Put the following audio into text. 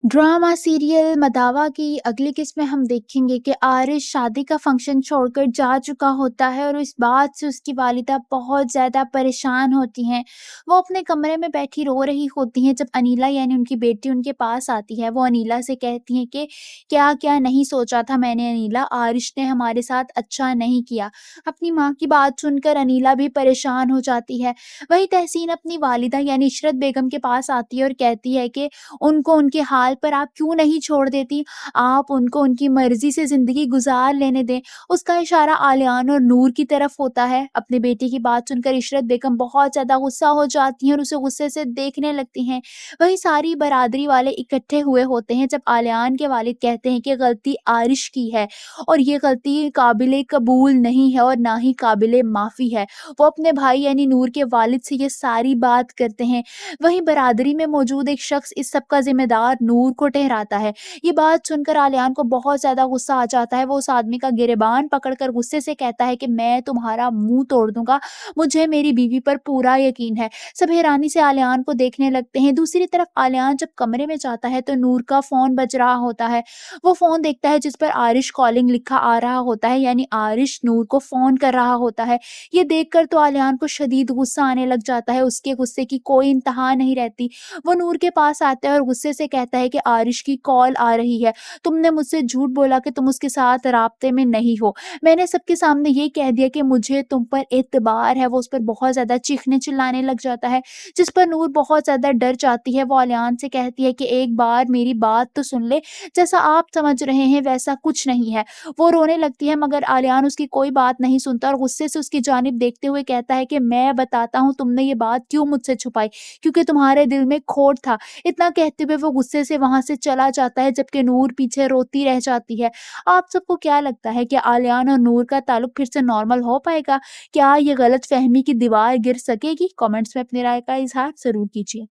Drama serial मदावा की अगली किस्त में हम देखेंगे कि आरिश शादी का फंक्शन छोड़कर जा चुका होता है और इस बात से उसकी वालिदा बहुत ज़्यादा परेशान होती हैं। वो अपने कमरे में बैठी रो रही होती हैं जब अनीला यानी उनकी बेटी उनके पास आती है। वो अनीला से कहती हैं कि क्या क्या नहीं सोचा था मैंने अनीला, आरिश ने हमारे साथ अच्छा नहीं किया। अपनी माँ की बात सुनकर अनीला भी परेशान हो जाती है। वहीं तहसीन अपनी वालिदा यानी इशरत बेगम के पास आती है और कहती है कि उनको उनके हाल पर आप क्यों नहीं छोड़ देती? आप उनको उनकी मर्ज़ी से ज़िंदगी गुज़ार लेने दें। उसका इशारा आलियान और नूर की तरफ होता है। अपने बेटे की बात सुनकर इशरत बेगम बहुत ज़्यादा गुस्सा हो जाती हैं और उसे गुस्से से देखने लगती हैं। वहीं सारी बरादरी वाले इकट्ठे हुए होते हैं जब आलियान के वालिद कहते हैं कि गलती आरिश की है और ये गलती काबिले कबूल नहीं है और ना ही काबिले माफ़ी है। वो अपने भाई यानी नूर के वालिद से ये सारी बात करते हैं। वहीं बरादरी में मौजूद एक शख्स इस सब का ज़िम्मेदार नूर को ठहराता है। ये बात सुनकर आलियान को बहुत ज़्यादा गुस्सा आ जाता है। वो उस आदमी का गिरेबान पकड़कर गुस्से से कहता है कि मैं तुम्हारा मुँह तोड़ दूँगा, मुझे मेरी बीवी पर पूरा यकीन है। सब हैरानी से आलियान को देखने लगते हैं। दूसरी तरफ आलियान जब कमरे में जाता है तो नूर का फ़ोन बज रहा होता है। वो फ़ोन देखता है जिस पर आरिश कॉलिंग लिखा आ रहा होता है, यानी आरिश नूर को फ़ोन कर रहा होता है। ये देखकर तो आलियान को शदीद गुस्सा आने लग जाता है। उसके गुस्से की कोई इंतहा नहीं रहती। वो नूर के पास आता है और गुस्से से कहता है कि आरिश की कॉल आ रही है। तुमने मुझसे झूठ बोला कि तुम उसके साथ राब्ते में नहीं हो। मैंने सबके सामने ये कह दिया कि मुझे तुम पर एतबार है। वो उस पर बहुत ज़्यादा चीखने-चिल्लाने लग जाता है, जिस पर नूर बहुत ज़्यादा डर जाती है। वो आलियान से कहती है कि एक बार मेरी बात तो सुन ले, जैसा आप समझ रहे हैं वैसा कुछ नहीं है। वो रोने लगती है मगर आलियान उसकी कोई बात नहीं सुनता और गुस्से से उसकी जानिब देखते हुए कहता है कि मैं बताता हूँ तुमने ये बात क्यों मुझसे छुपाई, क्योंकि तुम्हारे दिल में खोट था। इतना कहते हुए वो गुस्से से वहाँ से चला जाता है जबकि नूर पीछे रोती रह जाती है। आप सबको क्या लगता है कि आलियान और नूर का ताल्लुक फिर से नॉर्मल हो पाएगा? क्या ये गलतफ़हमी की दीवार गिर सकेगी? कमेंट्स में अपनी राय का इज़हार ज़रूर कीजिए।